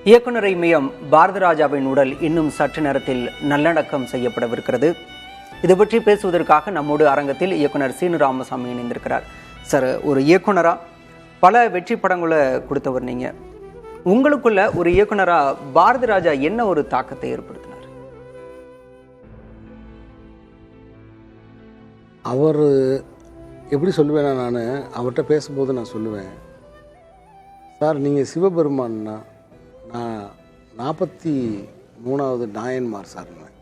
இயக்குனர் இமயம் பாரதிராஜாவின் உடல் இன்னும் சற்று நேரத்தில் நல்லடக்கம் செய்யப்படவிருக்கிறது. இது பற்றி பேசுவதற்காக நம்மோடு அரங்கத்தில் இயக்குனர் சீனு ராமசாமி இணைந்திருக்கிறார். சார், ஒரு இயக்குனரா பல வெற்றி படங்களை கொடுத்தவர் நீங்க. உங்களுக்குள்ள ஒரு இயக்குனரா பாரதிராஜா என்ன ஒரு தாக்கத்தை ஏற்படுத்தினார்? அவர் எப்படி சொல்லுவேன்னா, நான் அவர்கிட்ட பேசும்போது நான் சொல்லுவேன், சார் நீங்கள் சிவபெருமான்னா நான் 43வது நாயன்மார் சார்னுவேன்.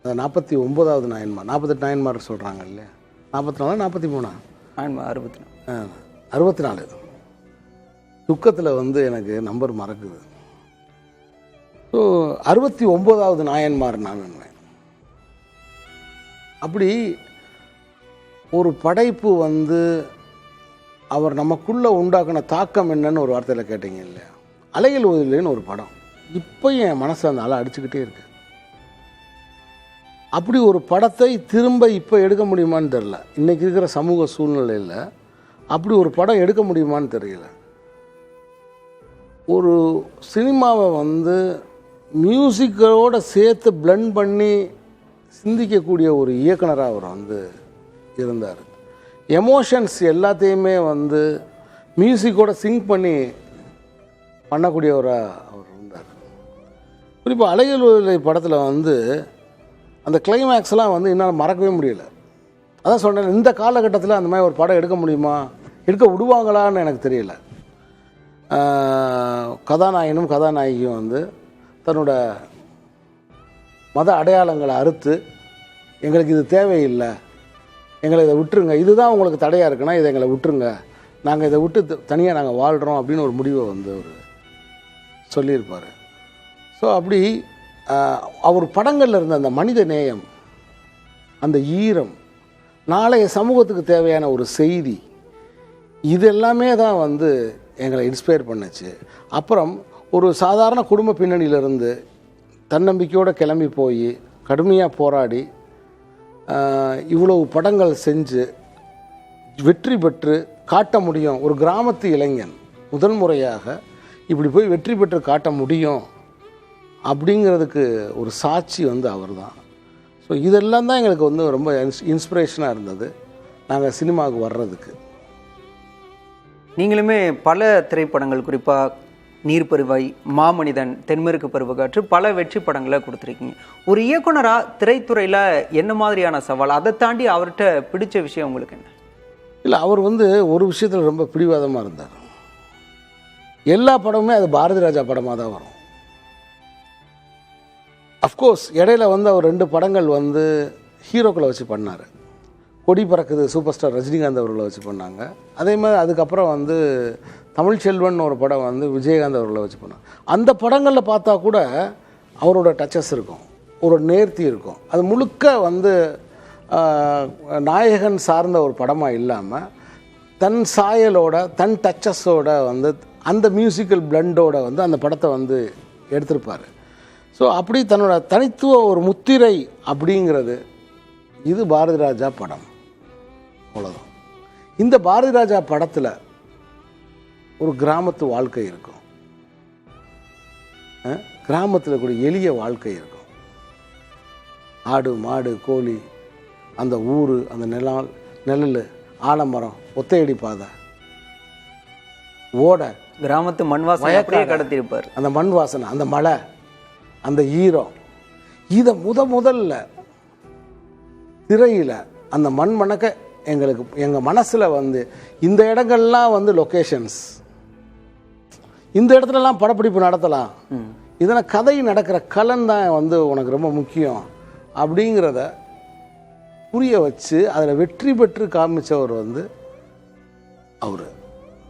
அது 49வது நாயன்மார், 48 நாயன்மார் சொல்கிறாங்க இல்லையா, 44 43 64 துக்கத்தில் எனக்கு நம்பர் மறக்குது. ஸோ 69வது நாயன்மார் நான் வேணுவேன். அப்படி ஒரு படைப்பு அவர் நமக்குள்ளே உண்டாக்கின தாக்கம் என்னன்னு ஒரு வார்த்தையில் கேட்டீங்க இல்லையா. அலைகள் ஓதிலேன்னு ஒரு படம் இப்போ என் மனசை அந்த அலை அடிச்சுக்கிட்டே இருக்கு. அப்படி ஒரு படத்தை திரும்ப இப்போ எடுக்க முடியுமான்னு தெரில. இன்றைக்கி இருக்கிற சமூக சூழ்நிலையில் அப்படி ஒரு படம் எடுக்க முடியுமான்னு தெரியல. ஒரு சினிமாவை மியூசிக்கோடு சேர்த்து பிளெண்ட் பண்ணி சிந்திக்கக்கூடிய ஒரு இயக்குனராக அவர் இருந்தார். எமோஷன்ஸ் எல்லாத்தையுமே மியூசிக்கோட சிங்க் பண்ணி பண்ணக்கூடியவராக அவர் இருந்தார். குறிப்பாக அலைகள் படத்தில் அந்த கிளைமேக்ஸ்லாம் என்னால் மறக்கவே முடியல. அதான் சொன்னேன், இந்த காலகட்டத்தில் அந்த மாதிரி ஒரு படம் எடுக்க முடியுமா, எடுக்க விடுவாங்களான்னு எனக்கு தெரியல. கதாநாயகனும் கதாநாயகியும் தன்னோட மத அடையாளங்களை அறுத்து, எங்களுக்கு இது தேவையில்லை, எங்களை இதை விட்டுருங்க, இதுதான் உங்களுக்கு தடையாக இருக்குன்னா இதை எங்களை விட்டுருங்க, நாங்கள் இதை விட்டு தனியாக நாங்கள் வாழ்கிறோம் அப்படின்னு ஒரு முடிவை அவர் சொல்லியிருப்பார். ஸோ அப்படி அவர் படங்களில் இருந்த அந்த மனித நேயம், அந்த ஈரம், நாளைய சமூகத்துக்கு தேவையான ஒரு செய்தி, இது எல்லாமே தான் எங்களை இன்ஸ்பயர் பண்ணுச்சு. அப்புறம் ஒரு சாதாரண குடும்ப பின்னணியிலிருந்து தன்னம்பிக்கையோடு கிளம்பி போய் கடுமையாக போராடி இவ்வளவு படங்கள் செஞ்சு வெற்றி பெற்று காட்ட முடியும். ஒரு கிராமத்து இளைஞன் முதன்முறையாக இப்படி போய் வெற்றி பெற்று காட்ட முடியும் அப்படிங்கிறதுக்கு ஒரு சாட்சி அவர் தான். ஸோ இதெல்லாம் தான் எங்களுக்கு ரொம்ப இன்ஸ்பிரேஷனாக இருந்தது நாங்கள் சினிமாவுக்கு வர்றதுக்கு. நீங்களுமே பல திரைப்படங்கள், குறிப்பாக நீர்ப்பருவை, மாமனிதன், தென்மேற்கு பருவக்காற்று, பல வெற்றி படங்களை கொடுத்துருக்கீங்க. ஒரு இயக்குனராக திரைத்துறையில் என்ன மாதிரியான சவால், அதை தாண்டி அவர்கிட்ட பிடிச்ச விஷயம் உங்களுக்கு என்ன? இல்லை, அவர் ஒரு விஷயத்தில் ரொம்ப பிடிவாதமாக இருந்தார். எல்லா படமுமே அது பாரதிராஜா படமாக தான் வரும். அஃப்கோர்ஸ் இடையில அவர் 2 படங்கள் ஹீரோக்களை வச்சு பண்ணார். கொடி பறக்குது சூப்பர் ஸ்டார் ரஜினிகாந்த் அவர்களை வச்சு பண்ணாங்க. அதே மாதிரி அதுக்கப்புறம் தமிழ்ச்செல்வன் ஒரு படம் விஜயகாந்த் அவர்களை வச்சு பண்ணாங்க. அந்த படங்களில் பார்த்தா கூட அவரோட டச்சஸ் இருக்கும், ஒரு நேர்த்தி இருக்கும். அது முழுக்க நாயகன் சார்ந்த ஒரு படமாக இல்லாமல் தன் சாயலோட, தன் டச்சஸோட அந்த மியூசிக்கல் பிளண்டோட அந்த படத்தை எடுத்திருப்பார். ஸோ அப்படி தன்னோட தனித்துவ ஒரு முத்திரை அப்படிங்கிறது இது பாரதிராஜா படம். அவ்வளோதான். இந்த பாரதிராஜா படத்தில் ஒரு கிராமத்து வாழ்க்கை இருக்கும், கிராமத்தில் கூட எளிய வாழ்க்கை இருக்கும். ஆடு மாடு கோழி, அந்த ஊர், அந்த நிழல், ஆலமரம், ஒத்தையடி பாதை, ஓடை, கிராமத்து மண் வாசனை கடத்திருப்பார். அந்த மண் வாசனை, அந்த மழை, அந்த ஈரம், இதை முதல்ல திரையில் அந்த மண் மணக்க எங்கள் மனசில் இந்த இடங்கள்லாம் லொக்கேஷன்ஸ், இந்த இடத்துலலாம் படப்பிடிப்பு நடத்தலாம், இதனால் கதை நடக்கிற கலன் தான் உனக்கு ரொம்ப முக்கியம் அப்படிங்கிறத புரிய வச்சு அதில் வெற்றி பெற்று காமிச்சவர் அவர்.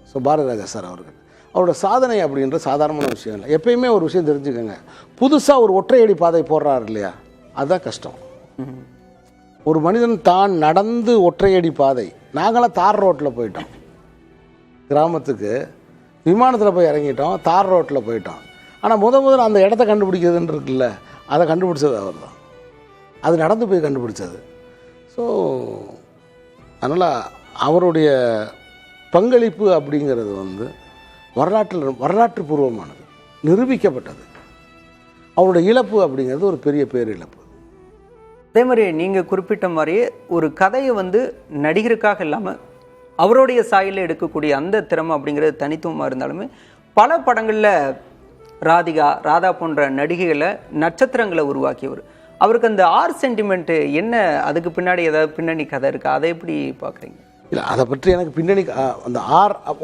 ஸோ பாரதிராஜா சார் அவர்கள், அவரோட சாதனை அப்படின்ற சாதாரணமான விஷயம் இல்லை. எப்பயுமே ஒரு விஷயம் தெரிஞ்சுக்கோங்க, புதுசாக ஒரு ஒற்றையடி பாதை போடுறாரு இல்லையா, அதுதான் கஷ்டம். ஒரு மனிதன் தான் நடந்து ஒற்றையடி பாதை, நாங்களாம் தார் ரோட்டில் போயிட்டோம், கிராமத்துக்கு விமானத்தில் போய் இறங்கிட்டோம், தார் ரோட்டில் போயிட்டோம். ஆனால் முதல்ல அந்த இடத்த கண்டுபிடிக்கிறதுன்னு இருக்குல்ல, அதை கண்டுபிடிச்சது அவர் தான், அது நடந்து போய் கண்டுபிடிச்சது. ஸோ அதனால் அவருடைய பங்களிப்பு அப்படிங்கிறது வரலாற்று பூர்வமானது. நிரூபிக்கப்பட்டது. அவருடைய இழப்பு அப்படிங்கிறது ஒரு பெரிய பேரிழப்பு. அதே மாதிரி நீங்கள் குறிப்பிட்ட மாதிரியே ஒரு கதையை நடிகருக்காக இல்லாமல் அவருடைய சாயலில் எடுக்கக்கூடிய அந்த திறமை அப்படிங்கிறது தனித்துவமாக இருந்தாலுமே பல படங்களில் ராதா போன்ற நடிகைகளை நட்சத்திரங்களை உருவாக்கியவர். அவருக்கு அந்த சென்டிமெண்ட்டு என்ன, அதுக்கு பின்னாடி ஏதாவது பின்னணி கதை இருக்கா? அதை எப்படி பார்க்குறீங்க? இல்லை, அதை பற்றி எனக்கு பின்னணி அந்த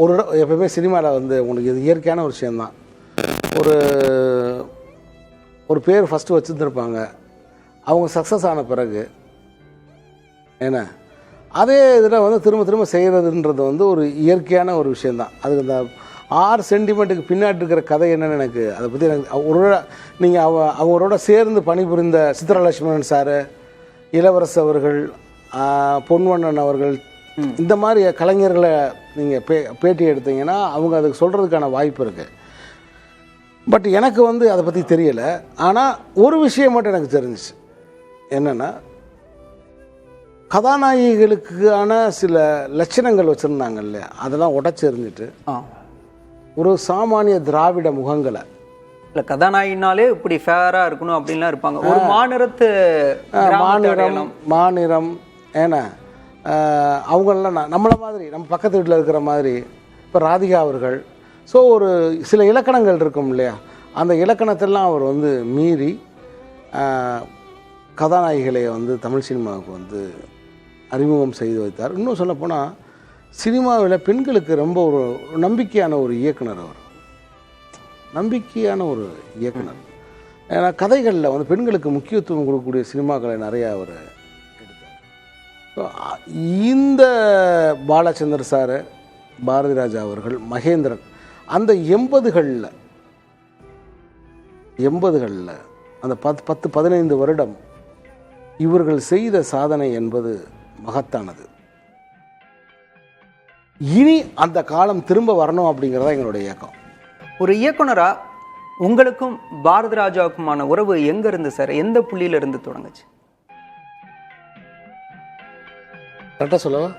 ஒரு எப்பவுமே சினிமாவில் உங்களுக்கு இது இயற்கையான ஒரு விஷயந்தான். ஒரு பேர் ஃபஸ்ட்டு வச்சுருந்துருப்பாங்க, அவங்க சக்ஸஸ் ஆன பிறகு ஏன்னா அதே இதில் திரும்ப திரும்ப செய்கிறதுன்றது ஒரு இயற்கையான ஒரு விஷயந்தான். அதுக்கு அந்த சென்டிமெண்ட்டுக்கு பின்னாடி இருக்கிற கதை என்னென்னு எனக்கு அதை பற்றி எனக்கு நீங்கள் அவரோட சேர்ந்து பணிபுரிந்த சித்ரலட்சுமணன் சார், இளவரசு அவர்கள், பொன்வண்ணன் அவர்கள், இந்த மாதிரி கலைஞர்களை நீங்கள் பேட்டி எடுத்தீங்கன்னா அவங்க அதுக்கு சொல்கிறதுக்கான வாய்ப்பு இருக்குது. பட் எனக்கு அதை பற்றி தெரியலை. ஆனால் ஒரு விஷயம் மட்டும் எனக்கு தெரிஞ்சிச்சு, என்னென்னா கதாநாயகிகளுக்கான சில லட்சணங்கள் வச்சுருந்தாங்க இல்லையா, அதெல்லாம் உடச்சி எறிஞ்சிட்டு ஒரு சாமானிய திராவிட முகங்களை, இல்லை கதாநாயகினாலே இப்படி ஃபேராக இருக்கணும் அப்படின்லாம் இருப்பாங்க. ஒரு மாநிறம் ஏன்னா அவங்களெலாம் நம்மளை மாதிரி நம்ம பக்கத்து வீட்டில் இருக்கிற மாதிரி இப்போ ராதிகா அவர்கள். ஸோ ஒரு சில இலக்கணங்கள் இருக்கும் இல்லையா, அந்த இலக்கணத்தெல்லாம் அவர் மீறி கதாநாயகிகளை தமிழ் சினிமாவுக்கு அறிமுகம் செய்து வைத்தார். இன்னும் சொல்லப்போனால் சினிமாவில் பெண்களுக்கு ரொம்ப ஒரு நம்பிக்கையான ஒரு இயக்குனர் அவர், நம்பிக்கையான ஒரு இயக்குனர். ஏன்னா கதைகளில் பெண்களுக்கு முக்கியத்துவம் கொடுக்கக்கூடிய சினிமாக்களை நிறையா அவர் எடுத்தார். இந்த பாலச்சந்தர் சார், பாரதி ராஜா அவர்கள், மகேந்திரன், அந்த 80களில் அந்த 10-15 வருடம் இவர்கள் செய்த சாதனை என்பது மகத்தானது. இனி அந்த காலம் திரும்ப வரணும் அப்படிங்கிறதா எங்களுடைய இயக்கம். ஒரு இயக்குனரா உங்களுக்கும் பாரதி ராஜாவுக்குமான உறவு எங்க இருந்து சார், எந்த புள்ளியில இருந்து தொடங்குச்சு? கரெக்டாக சொல்லவா?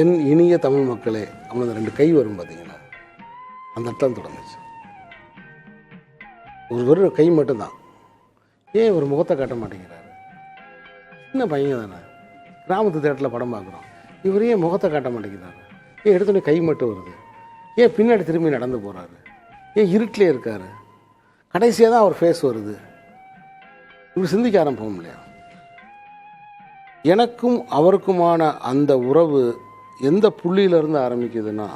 என் இனிய தமிழ் மக்களே அவனது 2 கை வரும் பார்த்தீங்களா, அந்த இடத்துல தொடங்குச்சு. ஒரு கை மட்டும்தான். ஏன் ஒரு முகத்தை காட்ட மாட்டேங்கிறாரு? சின்ன பையன் தானே, கிராமத்து தேட்டரில் படம் பார்க்குறோம், இவர் ஏன் முகத்தை காட்ட மாட்டேங்கிறாரு? ஏன் எடுத்தோடனே கை மட்டும் வருது? ஏன் பின்னாடி திரும்பி நடந்து போகிறாரு? ஏன் இருட்டிலே இருக்கார்? கடைசியாக தான் அவர் ஃபேஸ் வருது. இப்படி சிந்திக்க ஆரம்பிப்போம் இல்லையா? எனக்கும் அவருக்குமான அந்த உறவு எந்த புள்ளியிலிருந்து ஆரம்பிக்குதுன்னா,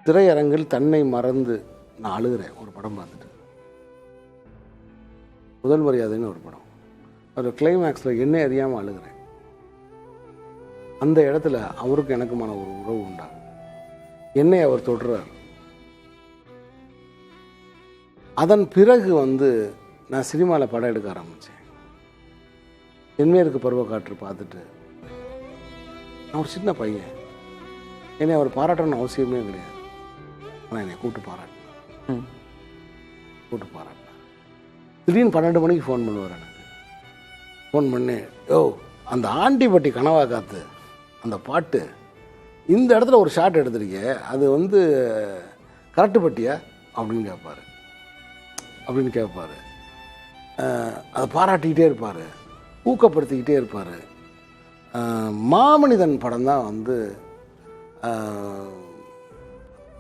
திரையரங்கில் தன்னை மறந்து நான் அழுகிறேன் ஒரு படம் பார்த்துட்டு. முதல் மரியாதைன்னு ஒரு படம், ஒரு கிளைமேக்ஸில் என்ன அறியாமல் அழுகிறேன். அந்த இடத்துல அவருக்கு எனக்குமான ஒரு உறவு உண்டாகும். என்னை அவர் தொடுறார். அதன் பிறகு நான் சினிமாவில் படம் எடுக்க ஆரம்பித்தேன். தென்மேற்கு பருவக்காற்று பார்த்துட்டு நான் ஒரு சின்ன பையன், என்னை அவர் பாராட்டணும்னு அவசியமே கிடையாது, ஆனால் என்னை கூப்பிட்டு பாராட்டினேன். திடீர்னு 12 மணிக்கு ஃபோன் பண்ணுவார் எனக்கு. ஃபோன் பண்ணி, அந்த ஆண்டிப்பட்டி கனவா காத்து அந்த பாட்டு இந்த இடத்துல ஒரு ஷாட் எடுத்திருக்கே, அது கரெக்டு பட்டியா அப்படின்னு கேட்பார். அதை பாராட்டிக்கிட்டே இருப்பார், ஊக்கப்படுத்திக்கிட்டே இருப்பார். மாமனிதன் படம் தான்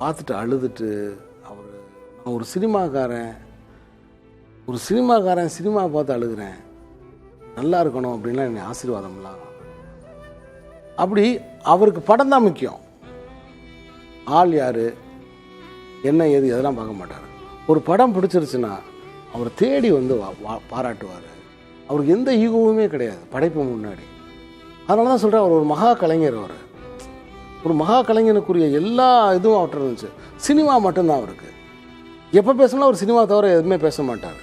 பார்த்துட்டு அழுதுட்டு அவர், நான் ஒரு சினிமாக்காரன் சினிமா பார்த்து அழுகிறேன், நல்லா இருக்கணும் அப்படின்லாம் என்னை ஆசீர்வாதம்லாம். அப்படி அவருக்கு படம் தான் முக்கியம், ஆள் யார் என்ன ஏது அதெல்லாம் பார்க்க மாட்டார். ஒரு படம் பிடிச்சிருச்சுன்னா அவர் தேடி பாராட்டுவார். அவருக்கு எந்த ஈகோவுமே கிடையாது படைப்பு முன்னாடி. அதனால தான் சொல்கிறேன், அவர் ஒரு மகா கலைஞர். ஒரு மகா கலைஞனுக்குரிய எல்லா இதுவும் அவர்கிட்ட இருந்துச்சு. சினிமா மட்டும்தான் அவருக்கு. எப்போ பேசணும்னா அவர் சினிமா தவிர எதுவுமே பேச மாட்டார்.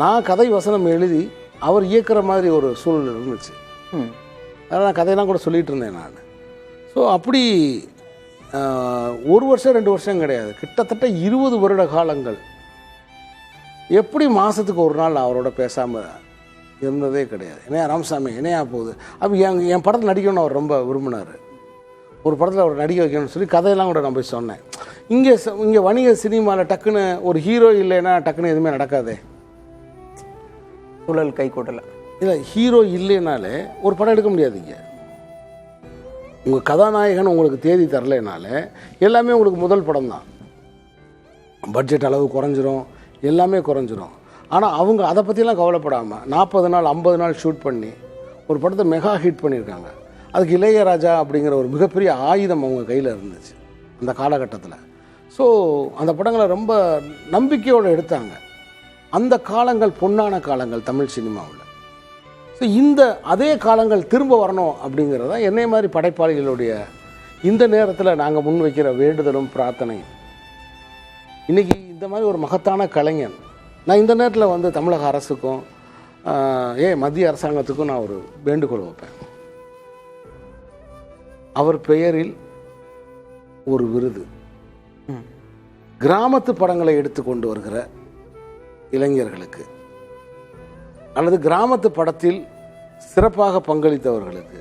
நான் கதை வசனம் எழுதி அவர் இயக்குற மாதிரி ஒரு சூழ்நிலை இருந்துச்சு. அதனால் நான் கதையெல்லாம் கூட சொல்லிகிட்டு இருந்தேன் நான். ஸோ அப்படி 1 வருஷம் 2 வருஷம் கிடையாது, கிட்டத்தட்ட 20 வருட காலங்கள் எப்படி மாதத்துக்கு ஒரு நாள் அவரோட பேசாமல் இருந்ததே கிடையாது. என்னையா ராமசாமி என்னையா போகுது, அப்போ என் படத்தில் நடிக்கணும்னு அவர் ரொம்ப விரும்பினார். ஒரு படத்தில் அவர் நடிக்க வைக்கணும்னு சொல்லி கதையெல்லாம் கூட நான் போய் சொன்னேன். இங்கே வணிக சினிமாவில் டக்குன்னு ஒரு ஹீரோ இல்லைன்னா டக்குன்னு எதுவுமே நடக்காதே. சூழல் கை கூடல. இல்லை, ஹீரோ இல்லைனாலே ஒரு படம் எடுக்க முடியாதுங்க. உங்கள் கதாநாயகன் உங்களுக்கு தேதி தரலைனாலே எல்லாமே உங்களுக்கு முதல் படம் தான். பட்ஜெட் அளவு குறைஞ்சிரும், எல்லாமே குறைஞ்சிரும். ஆனால் அவங்க அதை பற்றிலாம் கவலைப்படாமல் 40 நாள் 50 நாள் ஷூட் பண்ணி ஒரு படத்தை மெகா ஹிட் பண்ணியிருக்காங்க. அதுக்கு இளையராஜா அப்படிங்கிற ஒரு மிகப்பெரிய ஆயுதம் அவங்க கையில் இருந்துச்சு அந்த காலகட்டத்தில். ஸோ அந்த படங்களை ரொம்ப நம்பிக்கையோடு எடுத்தாங்க. அந்த காலங்கள் பொன்னான காலங்கள் தமிழ் சினிமாவில். ஸோ அதே காலங்கள் திரும்ப வரணும் அப்படிங்கிறது தான் என்னை மாதிரி படைப்பாளிகளுடைய இந்த நேரத்தில் நாங்கள் முன்வைக்கிற வேண்டுதலும் பிரார்த்தனையும். இன்றைக்கி இந்த மாதிரி ஒரு மகத்தான கலைஞன் நான் இந்த நேரத்தில் வந்து தமிழக அரசுக்கும் மத்திய அரசாங்கத்துக்கும் நான் ஒரு வேண்டுகோள் வைப்பேன். அவர் பெயரில் ஒரு விருது, கிராமத்து படங்களை எடுத்து கொண்டு வருகிற இளைஞர்களுக்கு அல்லது கிராமத்து படத்தில் சிறப்பாக பங்களித்தவர்களுக்கு,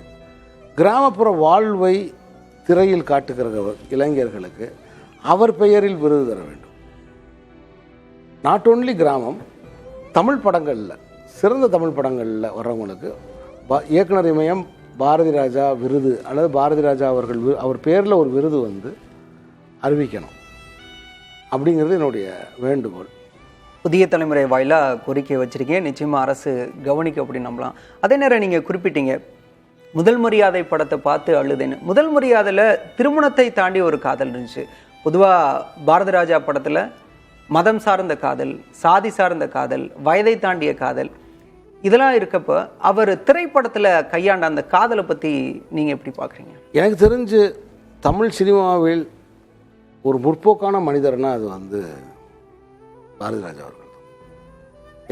கிராமப்புற வாழ்வை திரையில் காட்டுகிற இளைஞர்களுக்கு அவர் பெயரில் விருது தர வேண்டும். நாட் ஓன்லி கிராமம், தமிழ் படங்களில் சிறந்த தமிழ் படங்களில் வர்றவங்களுக்கு இயக்குனர் இமயம் பாரதி ராஜா விருது அல்லது பாரதி ராஜா அவர் பேரில் ஒரு விருது வந்து அறிவிக்கணும் அப்படிங்கிறது என்னுடைய வேண்டுகோள். புதிய தலைமுறை வாயிலாக கோரிக்கை வச்சுருக்கேன். நிச்சயமாக அரசு கவனிக்க அப்படின்னு நம்பலாம். அதே நேரம் நீங்கள் குறிப்பிட்டீங்க முதல் மரியாதை படத்தை பார்த்து அழுதுன்னு. முதல் மரியாதையில் திருமணத்தை தாண்டி ஒரு காதல் இருந்துச்சு. பொதுவாக பாரதி ராஜா படத்தில் மதம் சார்ந்த காதல், சாதி சார்ந்த காதல், வயதை தாண்டிய காதல், இதெல்லாம் இருக்கப்போ அவர் திரைப்படத்தில் கையாண்ட அந்த காதலை பற்றி நீங்கள் எப்படி பார்க்குறீங்க? எனக்கு தெரிஞ்சு தமிழ் சினிமாவில் ஒரு முற்போக்கான மனிதர்னா அது வந்து பாரதி ராஜா அவர்கள்.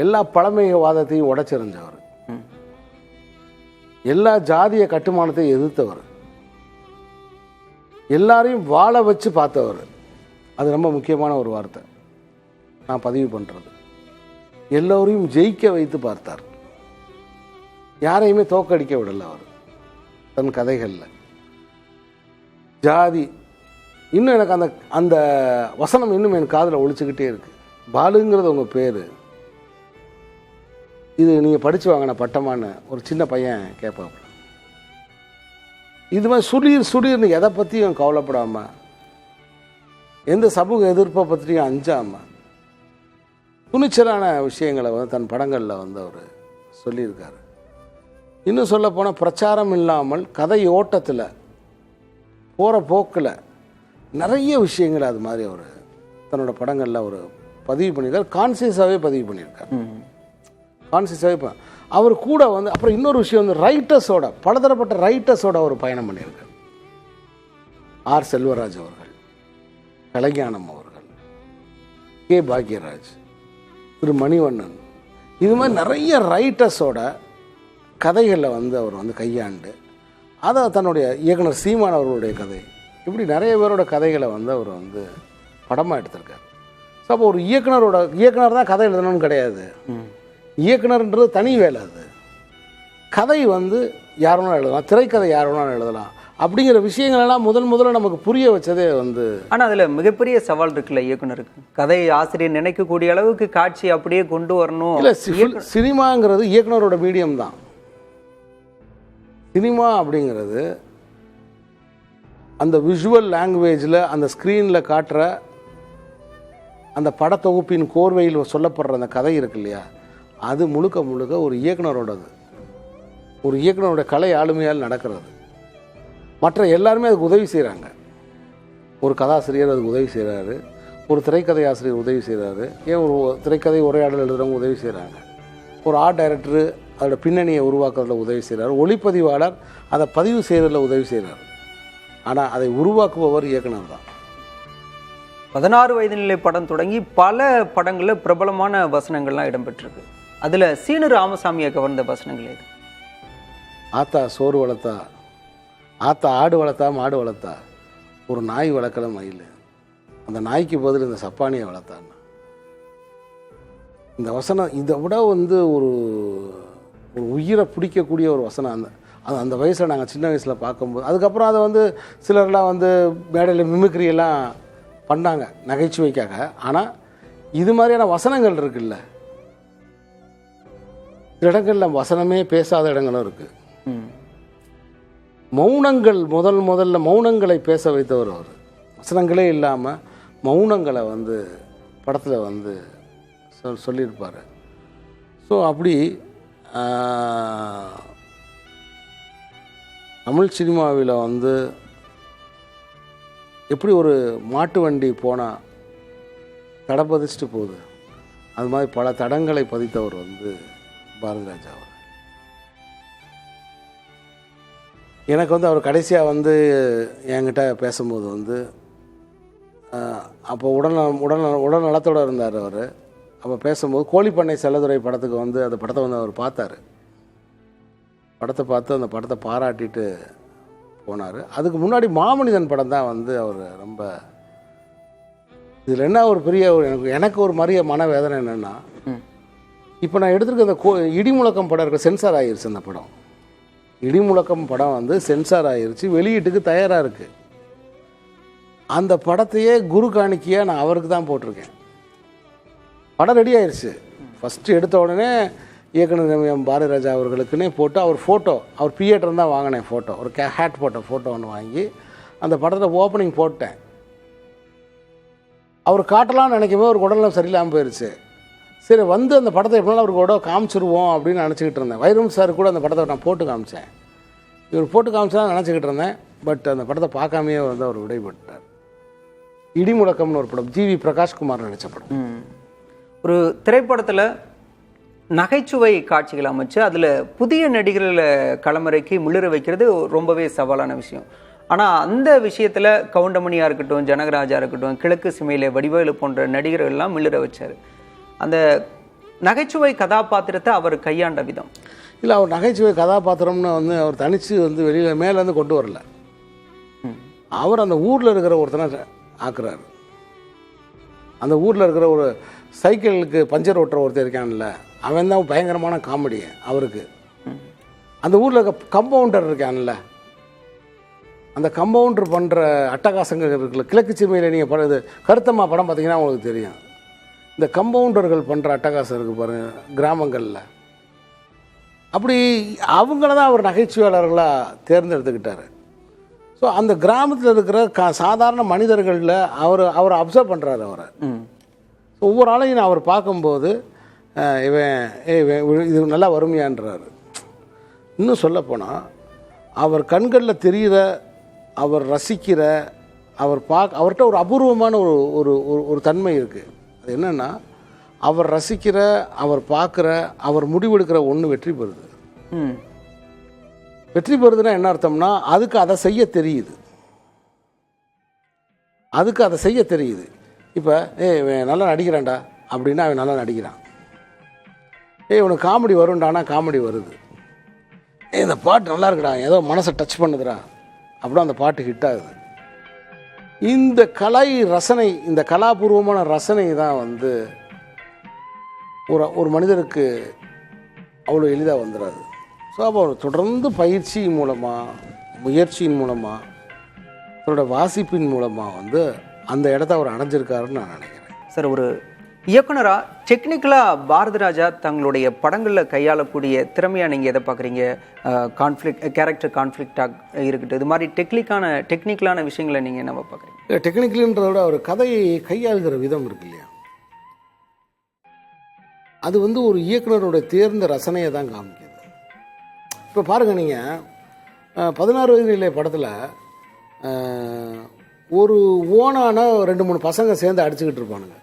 எல்லா பழமைவாதத்தையும் உடைச்செறிஞ்சவர், எல்லா ஜாதிய கட்டுமானத்தையும் எதிர்த்தவர், எல்லாரையும் வாழ வச்சு பார்த்தவர். அது ரொம்ப முக்கியமான ஒரு வார்த்தை நான் பதிவு பண்ணுறது. எல்லோரையும் ஜெயிக்க வைத்து பார்த்தார், யாரையுமே தோக்கடிக்க விடலை அவர் தன் கதைகளில். ஜாதி இன்னும் எனக்கு அந்த வசனம் இன்னும் என் காதில் ஒழிச்சுக்கிட்டே இருக்கு. பாலுங்கிறது உங்கள் பேர், இது நீங்கள் படித்து வாங்கின பட்டமான்னு ஒரு சின்ன பையன் கேட்பாங்க. இது மாதிரி சுடீர்னு எதை பற்றியும் கவலைப்படாமல், எந்த சமூக எதிர்ப்பை பற்றியும் அஞ்சாமல் துணிச்சலான விஷயங்களை வந்து தன் படங்களில் வந்து அவர் சொல்லியிருக்காரு. இன்னும் சொல்லப்போனால் பிரச்சாரம் இல்லாமல் கதை ஓட்டத்தில் போகிற போக்கில் நிறைய விஷயங்கள் அது மாதிரி அவர் தன்னோட படங்களில் அவர் பதிவு பண்ணியிருக்கார். கான்சியஸாகவே பதிவு பண்ணியிருக்கார். கான்சியஸாகவே அவர் கூட வந்து அப்புறம் இன்னொரு விஷயம் வந்து ரைட்டர்ஸோட பலதரப்பட்ட ரைட்டர்ஸோட அவர் பயணம் பண்ணியிருக்கார். ஆர் செல்வராஜ் அவர்கள், கலைஞானம் அவர்கள், கே பாக்யராஜ், திரு மணிவண்ணன், இது மாதிரி நிறைய ரைட்டர்ஸோட கதைகளில் வந்து அவர் வந்து கையாண்டு அதை தன்னுடைய இயக்குனர் சீமான் அவர்களுடைய கதை, இப்படி நிறைய பேரோட கதைகளை வந்து அவர் வந்து படமாக எடுத்திருக்கார். ஸோ அப்போ ஒரு இயக்குனர் தான் கதை எழுதணும்னு கிடையாது. இயக்குனர்ன்றது தனி வேலை. அது கதை வந்து யார் வேணாலும் எழுதலாம், திரைக்கதை யார் வேணாலும் எழுதலாம் அப்படிங்கிற விஷயங்களெல்லாம் முதல்ல நமக்கு புரிய வச்சதே வந்து. ஆனால் அதில் மிகப்பெரிய சவால் இருக்குல்ல இயக்குனருக்கு. கதை ஆசிரியர் நினைக்கக்கூடிய அளவுக்கு காட்சி அப்படியே கொண்டு வரணும். இல்லை, சினிமாங்கிறது இயக்குனரோட மீடியம் தான். சினிமா அப்படிங்கிறது அந்த விஷுவல் லாங்குவேஜில் அந்த ஸ்க்ரீனில் காட்டுற அந்த படத்தொகுப்பின் கோர்வையில் சொல்லப்படுற அந்த கதை இருக்கு இல்லையா, அது முழுக்க ஒரு இயக்குனரோடது, ஒரு இயக்குனரோட கலை ஆளுமையால் நடக்கிறது. மற்ற எல்லாருமே அதுக்கு உதவி செய்கிறாங்க. ஒரு கதாசிரியர் அதுக்கு உதவி செய்கிறாரு, ஒரு திரைக்கதை ஆசிரியர் உதவி செய்கிறாரு, ஏன் ஒரு திரைக்கதை உரையாடல் எழுதுகிறவங்க உதவி செய்கிறாங்க, ஒரு ஆர்ட் டைரக்டரு அதோட பின்னணியை உருவாக்குறதுல உதவி செய்கிறார், ஒளிப்பதிவாளர் அதை பதிவு செய்கிறதுல உதவி செய்கிறார். ஆனால் அதை உருவாக்குபவர் இயக்குனர் தான். 16 வயது நிலை படம் தொடங்கி பல படங்களில் பிரபலமான வசனங்கள்லாம் இடம்பெற்றிருக்கு. அதில் சீனு ராமசாமியை கவர்ந்த வசனங்கள் எது? ஆத்தா சோறு வளர்த்தா, ஆத்தா ஆடு வளர்த்தா, மாடு வளர்த்தா, ஒரு நாய் வளர்க்கல மயில், அந்த நாய்க்கு பதில் இந்த சப்பானியை வளர்த்தான்னு. இந்த வசனம் இதை விட வந்து ஒரு உயிரை பிடிக்கக்கூடிய ஒரு வசனம். அந்த வயசில் நாங்கள் சின்ன வயசில் பார்க்கும்போது, அதுக்கப்புறம் அதை வந்து சிலர்லாம் வந்து மேடையில் மிமிக்ரியெல்லாம் பண்ணாங்க நகைச்சுவைக்காக. ஆனால் இது மாதிரியான வசனங்கள் இருக்குல்ல, சில இடங்களில் வசனமே பேசாத இடங்களும் இருக்குது. மௌனங்கள் முதல்ல மௌனங்களை பேச வைத்தவர் அவர். வசனங்களே இல்லாமல் மௌனங்களை வந்து படத்தில் வந்து சொல்லியிருப்பார். ஸோ அப்படி தமிழ் சினிமாவில் வந்து எப்படி ஒரு மாட்டு வண்டி போனால் தடை பதிச்சுட்டு போகுது, அது மாதிரி பல தடங்களை பதித்தவர் வந்து பாரதிராஜா அவர். எனக்கு வந்து அவர் கடைசியாக வந்து என்கிட்ட பேசும்போது வந்து அப்போ உடல் நலத்தோடு இருந்தார் அவர். அப்போ பேசும்போது கோழிப்பண்ணை செல்லதுரை படத்துக்கு வந்து அந்த படத்தை வந்து அவர் பார்த்தார். படத்தை பார்த்து அந்த படத்தை பாராட்டிட்டு போனார். அதுக்கு முன்னாடி மாமனிதன் படம் தான் வந்து அவர் ரொம்ப இதில் என்ன ஒரு பெரிய எனக்கு ஒரு மரிய மனவேதனை என்னென்னா, இப்போ நான் எடுத்துருக்க அந்த இடிமுழக்கம் படம் இருக்க சென்சார் ஆகிருச்சு. அந்த படம் இடிமுழக்கம் படம் வந்து சென்சார் ஆகிருச்சு, வெளியீட்டுக்கு தயாராக இருக்குது. அந்த படத்தையே குரு காணிக்கையாக நான் அவருக்கு தான் போட்டிருக்கேன். படம் ரெடி ஆயிடுச்சு. ஃபஸ்ட்டு எடுத்த உடனே இயக்குனர் பாரதிராஜா அவர்களுக்குன்னே போட்டு அவர் ஃபோட்டோ, அவர் தியேட்டர் தான் வாங்கினேன் ஃபோட்டோ, ஒரு ஹேட் போட்ட ஃபோட்டோ ஒன்று வாங்கி அந்த படத்தில் ஓப்பனிங் போட்டேன். அவர் காட்டலாம்னு நினைக்கும்போது ஒரு உடல்நலம் சரியில்லாமல் போயிடுச்சு. சரி வந்து அந்த படத்தை எப்படினாலும் அவருக்கு கூட காமிச்சிருவோம் அப்படின்னு நினச்சிக்கிட்டு இருந்தேன். வைரம் சார் கூட அந்த படத்தை நான் போட்டு காமிச்சேன். இவர் போட்டு காமிச்சா நினச்சிக்கிட்டு இருந்தேன். பட் அந்த படத்தை பார்க்காமையே வந்து அவர் விடைபட்டார். இடிமுழக்கம்னு ஒரு படம், ஜிவி பிரகாஷ்குமார் நடித்த படம். ஒரு திரைப்படத்தில் நகைச்சுவை காட்சிகள் அமைச்சு அதில் புதிய நடிகர்களை களமிறக்கி முள்ளிர வைக்கிறது ரொம்பவே சவாலான விஷயம். ஆனால் அந்த விஷயத்தில் கவுண்டமணியாக இருக்கட்டும், ஜனகராஜா இருக்கட்டும், கிழக்கு சிமையில வடிவேலு போன்ற நடிகர்கள்லாம் முள்ளிர வச்சார். அந்த நகைச்சுவை கதாபாத்திரத்தை அவர் கையாண்ட விதம் இல்லை, அவர் நகைச்சுவை கதாபாத்திரம்னு வந்து அவர் தனித்து வந்து வெளியில் மேலேருந்து கொண்டு வரல. அவர் அந்த ஊரில் இருக்கிற ஒருத்தனை ஆக்குறாரு. அந்த ஊரில் இருக்கிற ஒரு சைக்கிளுக்கு பஞ்சர் ஓட்டுற ஒருத்தர் இருக்கான்ல, அவன் தான் பயங்கரமான காமெடி அவருக்கு. அந்த ஊரில் இருக்க கம்பவுண்டர் இருக்கான்ல, அந்த கம்பவுண்டர் பண்ணுற அட்டகாசங்கள் இருக்குல்ல, கிழக்கு சீமையில் நீங்கள் படம் கருத்தம்மா படம் பார்த்தீங்கன்னா உங்களுக்கு தெரியும். இந்த கம்பவுண்டர்கள் பண்ணுற அட்டகாசம் இருக்குது பாருங்கள் கிராமங்களில். அப்படி அவங்கள தான் அவர் நகைச்சுவையாளர்களாக தேர்ந்தெடுத்துக்கிட்டார். ஸோ அந்த கிராமத்தில் இருக்கிற சாதாரண மனிதர்களில் அவரை அப்சர்வ் பண்ணுறாரு. அவரை ஒவ்வொரு ஆளையும் அவர் பார்க்கும்போது இவன் இது நல்லா வறுமையான்றாரு. இன்னும் சொல்லப்போனால் அவர் கண்களில் தெரிகிற, அவர் ரசிக்கிற, அவர்கிட்ட ஒரு அபூர்வமான ஒரு தன்மை இருக்குது. அது என்னென்னா, அவர் ரசிக்கிற, அவர் பார்க்குற, அவர் முடிவெடுக்கிற ஒன்று வெற்றி பெறுது. வெற்றி பெறுதுன்னா என்ன அர்த்தம்னா, அதுக்கு அதை செய்ய தெரியுது. இப்போ இவன் நல்லா நடிக்கிறான்டா அப்படின்னா அவன் நல்லா நடிக்கிறான். இவனுக்கு காமெடி வரும்டானா காமெடி வருது. இந்த பாட்டு நல்லா இருக்குடா, ஏதோ மனசை டச் பண்ணுதுடா அப்படின்னா அந்த பாட்டு ஹிட் ஆகுது. இந்த கலை ரசனை, இந்த கலாபூர்வமான ரசனை தான் வந்து ஒரு மனிதருக்கு அவ்வளோ எளிதாக வந்துடாது. ஸோ அப்போ தொடர்ந்து பயிற்சியின் மூலமாக, முயற்சியின் மூலமாக, அவரோட வாசிப்பின் மூலமாக வந்து அந்த இடத்த அவர் அடைஞ்சிருக்காருன்னு நான் நினைக்கிறேன். சார், ஒரு இயக்குனராக டெக்னிக்கலாக பாரதிராஜா தங்களுடைய படங்களில் கையாளக்கூடிய திறமையாக நீங்கள் எதை பார்க்குறீங்க? கேரக்டர் கான்ஃப்ளிக்டாக இருக்கட்டும், இது மாதிரி டெக்னிக்கலான விஷயங்களை நீங்கள் என்ன பார்க்குறீங்க? டெக்னிக்கல்ன்றத விட அவர் கதையை கையாளுகிற விதம் இருக்கு இல்லையா, அது வந்து ஒரு இயக்குனருடைய தேர்ந்த ரசனையை தான் காமிக்குது. இப்போ பாருங்கள், நீங்கள் 16 வயதிலே படத்தில் ஒரு ஓனான 2-3 பசங்க சேர்ந்து அடிச்சுக்கிட்டு இருப்பானுங்க.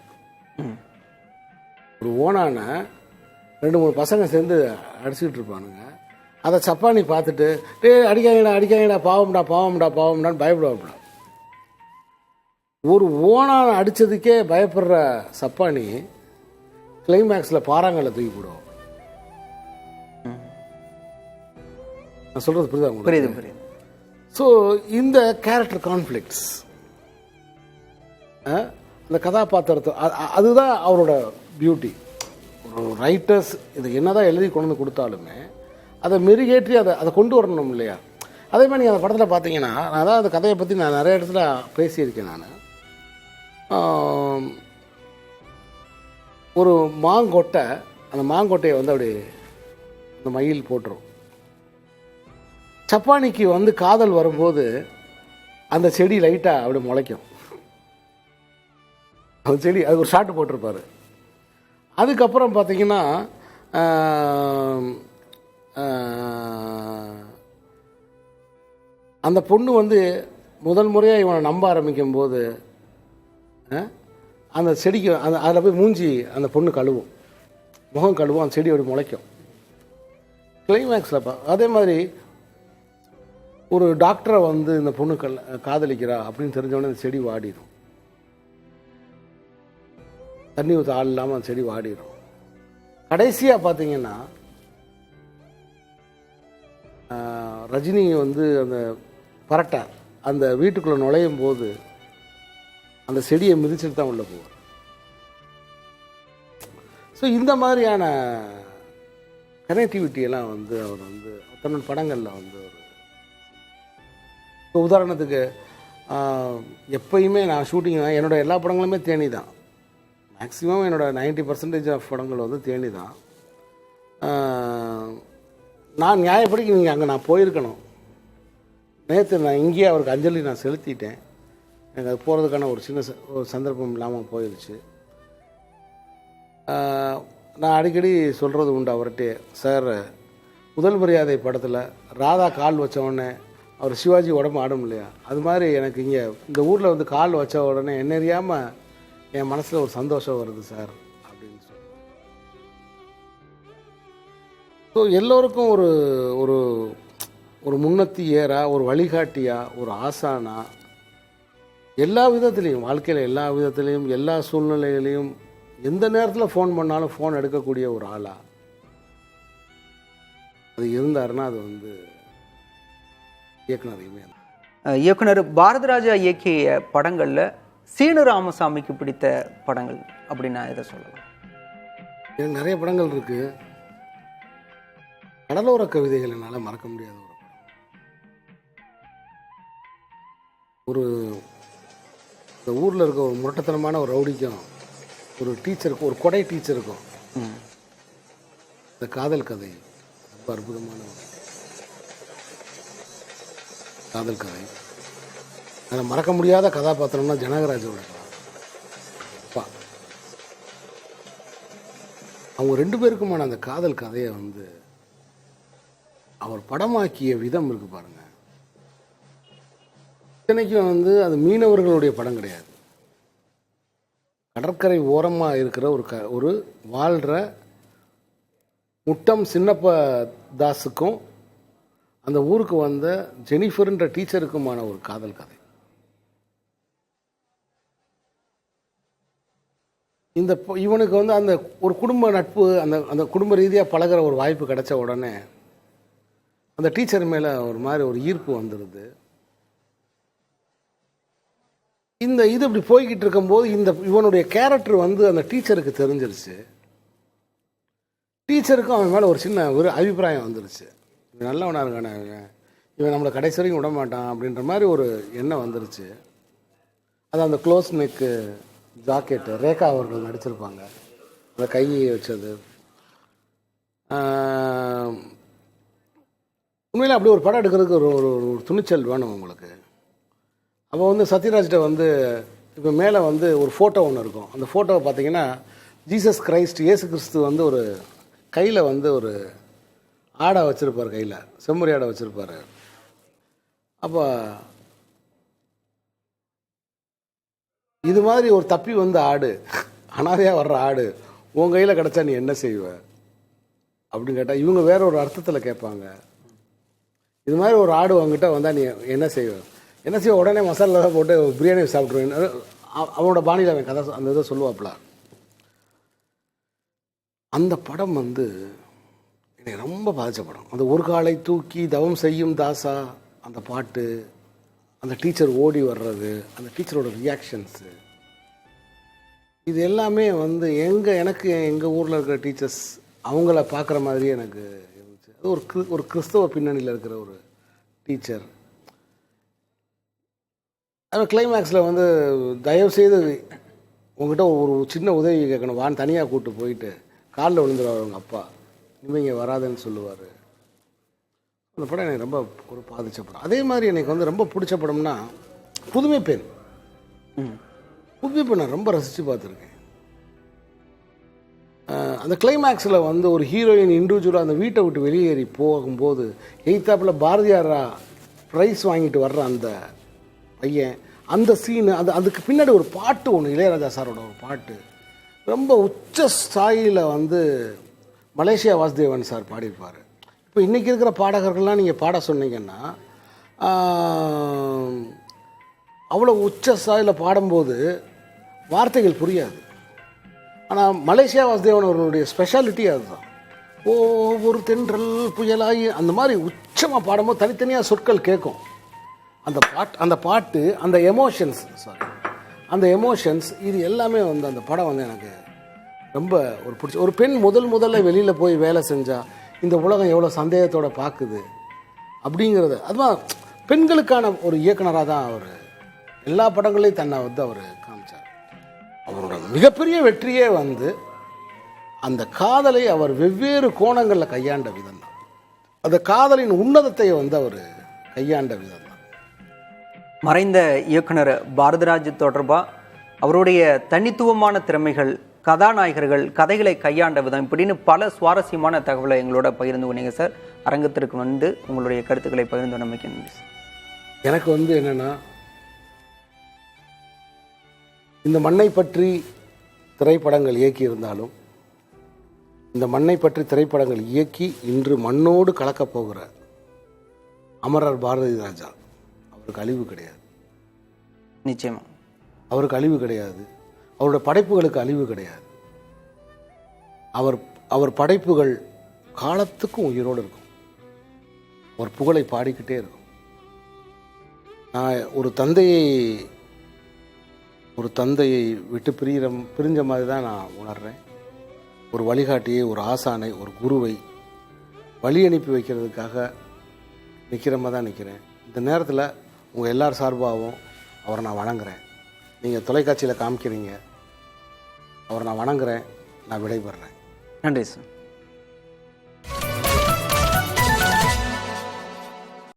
ஒரு ஓனான 2-3 பசங்க சேர்ந்து அடிச்சுக்கிட்டு இருப்பானுங்க. அதை சப்பானி பார்த்துட்டு அடிக்காங்கடா பாவம்டான்னு பயப்படுவாப்புல. ஒரு ஓனான அடித்ததுக்கே பயப்படுற சப்பானி கிளைமேக்ஸில் பாறாங்கல்ல தூக்கி போடுவோம். நான் சொல்கிறது புரியுதா உங்களுக்கு? புரியுது. ஸோ இந்த கேரக்டர் கான்ஃப்ளிக்ட்ஸ், அந்த கதாபாத்திரத்தை, அதுதான் அவரோட பியூட்டி. ஒரு ரைட்டர்ஸ் இது என்னதான் எழுதி கொண்டு வந்து கொடுத்தாலுமே அதை மெருகேற்றி அதை கொண்டு வரணும் இல்லையா? அதே மாதிரி நீங்கள் அந்த படத்தில் பார்த்தீங்கன்னா, நான் தான் அந்த கதையை பற்றி நான் நிறைய இடத்துல பேசியிருக்கேன். நான் ஒரு மாங்கொட்டை, அந்த மாங்கொட்டையை வந்து அப்படி அந்த மயில் போட்டுரும். சப்பானிக்கு வந்து காதல் வரும்போது அந்த செடி லைட்டாக அப்படி முளைக்கும். அந்த செடி அதுக்கு ஒரு ஷாட்டு போட்டிருப்பார். அதுக்கப்புறம் பார்த்தீங்கன்னா அந்த பொண்ணு வந்து முதல் முறையாக இவனை நம்ப ஆரம்பிக்கும் போது அந்த செடிக்கு அதில் போய் மூஞ்சி அந்த பொண்ணு கழுவும், முகம் கழுவும், அந்த செடி அப்படி முளைக்கும். கிளைமேக்ஸில் அதே மாதிரி ஒரு டாக்டரை வந்து இந்த பொண்ணு காதலிக்கிறா அப்படின்னு தெரிஞ்சவொடனே அந்த செடி வாடிடும். தண்ணி ஊற்ற ஆள் இல்லாமல் அந்த செடி வாடிடும். கடைசியாக பார்த்தீங்கன்னா ரஜினி வந்து அந்த பரட்டை அந்த வீட்டுக்குள்ளே நுழையும் போது அந்த செடியை மிதிச்சுட்டு தான் உள்ளே போவார். ஸோ இந்த மாதிரியான கனெக்டிவிட்டியெல்லாம் வந்து அவர் வந்து தன்னோட படங்களில் வந்து ஒரு இப்போ உதாரணத்துக்கு எப்பயுமே நான் ஷூட்டிங் என்னோட எல்லா படங்களுமே தேனி தான். மேக்ஸிமம் என்னோட 90% ஆஃப் படங்கள் வந்து தேனி தான். நான் நியாயப்படி நீங்கள் அங்கே நான் போயிருக்கணும். நேற்று நான் இங்கேயே அவருக்கு அஞ்சலி நான் செலுத்திட்டேன். எனக்கு அது போகிறதுக்கான ஒரு சின்ன ஒரு சந்தர்ப்பம் இல்லாமல் போயிடுச்சு. நான் அடிக்கடி சொல்கிறது உண்டு அவர்கிட்ட, சார் முதல் மரியாதை படத்தில் ராதா கால் வச்ச உடனே அவர் சிவாஜி உடம்பு ஆடும் இல்லையா, அது மாதிரி எனக்கு இங்கே இந்த ஊரில் வந்து கால் வச்ச உடனே என்ன அறியாமல் என் மனசில் ஒரு சந்தோஷம் வருது சார் அப்படின்னு சொல்லி. ஸோ எல்லோருக்கும் ஒரு ஒரு ஒரு முன்னத்தி ஏறா, ஒரு வழிகாட்டியா, ஒரு ஆசானா, எல்லா விதத்துலேயும் வாழ்க்கையில் எல்லா விதத்துலேயும் எல்லா சூழ்நிலைகளையும் எந்த நேரத்தில் ஃபோன் பண்ணாலும் ஃபோன் எடுக்கக்கூடிய ஒரு ஆளா அது இருந்தாருன்னா அது வந்து இயக்குனர் இமயன். இயக்குனர் பாரதிராஜா இயக்கிய படங்களில் சீனு ராமசாமிக்கு பிடித்த படங்கள் அப்படின்னா இதை சொல்லலாம். எனக்கு நிறைய படங்கள் இருக்குது. கடலோர கவிதைகள் என்னால் மறக்க முடியாத ஒரு இந்த ஊரில் இருக்க ஒரு முரட்டத்தனமான ஒரு ரவுடிக்கும் ஒரு டீச்சருக்கும், ஒரு கொடை டீச்சருக்கும் இந்த காதல் கதை ரொம்ப அற்புதமான காதல் கதை. அதில் மறக்க முடியாத கதாபாத்திரம்னா ஜனகராஜோட அப்பா. அவங்க ரெண்டு பேருக்குமான அந்த காதல் கதையை வந்து அவர் படமாக்கிய விதம் இருக்கு பாருங்க. இத்தனைக்கும் வந்து அது மீனவர்களுடைய படம் கிடையாது. கடற்கரை ஓரமாக இருக்கிற ஒரு வாழ்கிற முட்டம் சின்னப்ப தாஸுக்கும் அந்த ஊருக்கு வந்த ஜெனிஃபர்ன்ற டீச்சருக்குமான ஒரு காதல் கதை. இவனுக்கு வந்து அந்த ஒரு குடும்ப நட்பு, அந்த குடும்ப ரீதியாக பழகிற ஒரு வாய்ப்பு கிடைச்ச உடனே அந்த டீச்சர் மேலே ஒரு மாதிரி ஒரு ஈர்ப்பு வந்துடுது. இது இப்படி போய்கிட்டு இருக்கும்போது இவனுடைய கேரக்டர் வந்து அந்த டீச்சருக்கு தெரிஞ்சிருச்சு. டீச்சருக்கும் அவன் மேலே ஒரு சின்ன ஒரு அபிப்பிராயம் வந்துருச்சு, இவன் நல்லவனாக இருக்கானே, இவன் நம்மளை கடைசி வரைக்கும் விட மாட்டான் அப்படின்ற மாதிரி ஒரு எண்ணம் வந்துருச்சு. அது அந்த க்ளோஸ் நெக்கு ஜாக்கெட்டு ரேகா அவர்கள் நடிச்சிருப்பாங்க, அந்த கையை வச்சது. உண்மையில் அப்படி ஒரு படம் எடுக்கிறதுக்கு ஒரு துணிச்சல் வேணும் உங்களுக்கு. அப்போ வந்து சத்யராஜ்கிட்ட வந்து இப்போ மேலே வந்து ஒரு ஃபோட்டோ ஒன்று இருக்கும். அந்த ஃபோட்டோவை பார்த்தீங்கன்னா ஜீசஸ் கிரைஸ்ட், இயேசு கிறிஸ்து வந்து ஒரு கையில் வந்து ஒரு ஆடை வச்சுருப்பார், கையில் செம்மறி ஆடை வச்சுருப்பார். அப்போ இது மாதிரி ஒரு தப்பி வந்து ஆடு, அனாதையாக வர்ற ஆடு உன் கையில் கிடச்சா நீ என்ன செய்வ அப்படின்னு கேட்டால் இவங்க வேற ஒரு அர்த்தத்தில் கேட்பாங்க. இது மாதிரி ஒரு ஆடு உங்ககிட்ட வந்தால் நீ என்ன செய்வ, என்ன செய்ய, உடனே மசாலா போட்டு பிரியாணி சாப்பிட்ருவேன். அவனோட பாணியில் அவன் கதை அந்த இதை சொல்லுவாப்புல. அந்த படம் வந்து என்னை ரொம்ப பாதித்த படம். அந்த ஒரு காலை தூக்கி தவம் செய்யும் தாசா, அந்த பாட்டு, அந்த டீச்சர் ஓடி வர்றது, அந்த டீச்சரோட ரியாக்ஷன்ஸு, இது எல்லாமே வந்து எனக்கு எங்கள் ஊரில் இருக்கிற டீச்சர்ஸ் அவங்கள பார்க்குற மாதிரியே எனக்கு இருந்துச்சு. அது ஒரு கிறிஸ்தவ பின்னணியில் இருக்கிற ஒரு டீச்சர். அது கிளைமேக்ஸில் வந்து தயவுசெய்து உங்ககிட்ட ஒரு சின்ன உதவி கேட்கணும், வான்னு தனியாக கூப்பிட்டு போயிட்டு காலில் விழுந்துருவார் அவங்க அப்பா, இனிமேல் இங்கே வராதுன்னு சொல்லுவார். அந்த படம் எனக்கு ரொம்ப ஒரு பாதிச்ச படம். அதே மாதிரி எனக்கு வந்து ரொம்ப பிடிச்ச படம்னா புதுமை பெண். புதுமை பெண்ணை ரொம்ப ரசித்து பார்த்துருக்கேன். அந்த கிளைமேக்ஸில் வந்து ஒரு ஹீரோயின் இண்டிவிஜுவலாக அந்த வீட்டை விட்டு வெளியேறி போகும்போது எய்த்தாப்பில் பாரதியாரா ப்ரைஸ் வாங்கிட்டு வர்ற அந்த பையன், அந்த சீனு, அதுக்கு பின்னாடி ஒரு பாட்டு ஒன்று, இளையராஜா சாரோட ஒரு பாட்டு ரொம்ப உச்ச ஸ்தாயியில் வந்து மலேசியா வாசுதேவன் சார் பாடியிருப்பார். இப்போ இன்றைக்கி இருக்கிற பாடகர்கள்லாம் நீங்கள் பாட சொன்னீங்கன்னா அவ்வளோ உச்ச ஸ்தாயில் பாடும்போது வார்த்தைகள் புரியாது. ஆனால் மலேசியா வாசுதேவன் அவர்களுடைய ஸ்பெஷாலிட்டி அதுதான். ஒரு தென்றல் புயலாகி அந்த மாதிரி உச்சமாக பாடும்போது தனித்தனியாக சொற்கள் கேட்கும். அந்த பாட்டு அந்த எமோஷன்ஸ் இது எல்லாமே வந்து அந்த படம் வந்து எனக்கு ரொம்ப ஒரு பிடிச்ச. ஒரு பெண் முதல்ல வெளியில் போய் வேலை செஞ்சால் இந்த உலகம் எவ்வளோ சந்தேகத்தோடு பார்க்குது அப்படிங்கிறது, அதுதான் பெண்களுக்கான ஒரு இயக்குனராக தான் அவர் எல்லா படங்களையும் தன்னை வந்து அவர் காமிச்சார். அவரோட மிகப்பெரிய வெற்றியே வந்து அந்த காதலை அவர் வெவ்வேறு கோணங்களில் கையாண்ட விதம் தான். அந்த காதலின் உன்னதத்தை வந்து அவர் கையாண்ட விதம் தான். மறைந்த இயக்குனர் பாரதிராஜ் தொடர்பாக அவருடைய தனித்துவமான திறமைகள், கதாநாயகர்கள், கதைகளை கையாண்ட விதம், இப்படின்னு பல சுவாரஸ்யமான தகவலை எங்களோட பகிர்ந்து கொண்டீங்க சார். அரங்கத்திற்கு வந்து உங்களுடைய கருத்துக்களை பகிர்ந்து கொண்டமைக்கு நன்றி சார். எனக்கு வந்து என்னென்னா, இந்த மண்ணை பற்றி திரைப்படங்கள் இயக்கியிருந்தாலும், இந்த மண்ணை பற்றி திரைப்படங்கள் இயக்கி இன்று மண்ணோடு கலக்கப் போகிற அமரர் பாரதி ராஜா, அவருக்கு அழிவு கிடையாது. நிச்சயமா அவருக்கு அழிவு கிடையாது. அவருடைய படைப்புகளுக்கு அழிவு கிடையாது. அவர் படைப்புகள் காலத்துக்கும் உயிரோடு இருக்கும். அவர் புகழை பாடிக்கிட்டே இருக்கும். நான் ஒரு தந்தையை விட்டு பிரிஞ்ச மாதிரி தான் நான் உணர்றேன். ஒரு வழிகாட்டியை, ஒரு ஆசானை, ஒரு குருவை வழி அனுப்பி வைக்கிறதுக்காக நிற்கிற மாதிரி தான் நிற்கிறேன். இந்த நேரத்தில் உங்கள் எல்லார் சார்பாகவும் அவரை நான் வணங்குறேன். நீங்கள் தொலைக்காட்சியில் காமிக்கிறீங்க, அவரை நான் வணங்குறேன். நான் விடைபெறேன். நன்றி சார்.